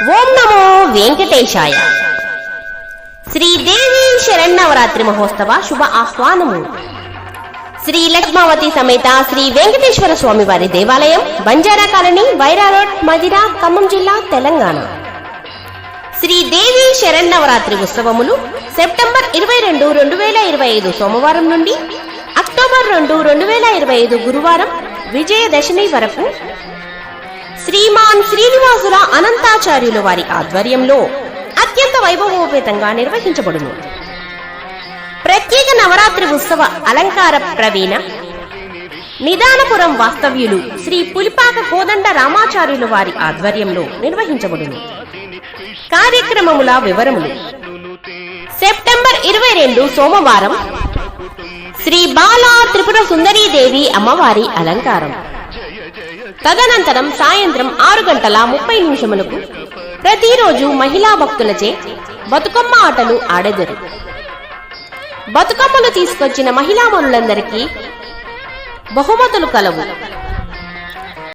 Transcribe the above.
ఓం నమో వెంకటేశాయ. శ్రీదేవి శరన్నవరాత్రి మహోత్సవ శుభ ఆహ్వానము. శ్రీ లక్ష్మావతి సమేత శ్రీ వెంకటేశ్వర స్వామి వారి దేవాలయం, బంజారా కాలనీ, వైరా రోడ్, మదిరా, ఖమ్మం జిల్లా, తెలంగాణ. శ్రీదేవి శరన్నవరాత్రి ఉత్సవములు సెప్టెంబర్ 22, 2025 సోమవారం నుండి అక్టోబర్ 2, 2025 గురువారం విజయదశమి వరకు శ్రీమాన్ శ్రీనివాసుల అనంతాచార్యుల వారి ఆధ్వర్యంలో అత్యంత వైభవోపేతంగా నిర్వహించబడును. ప్రత్యేక నవరాత్రి ఉత్సవ అలంకార ప్రవీణ నిదానపురం వాస్తవ్యులు శ్రీ పులిపాక కోదండ రామాచార్యుల వారి ఆధ్వర్యంలో నిర్వహించబడును. కార్యక్రమముల వివరములు: సెప్టెంబర్ 22 సోమవారం శ్రీ బాలా త్రిపుర సుందరీదేవి అమ్మవారి అలంకారం. తదనంతరం సాయంత్రం 6:30 ప్రతిరోజు మహిళా భక్తులచే బతుకమ్మ ఆటలు ఆడెదరు. బతుకమ్మలు తీసుకొచ్చిన మహిళామణులందరికీ బహుమతులు కలవు.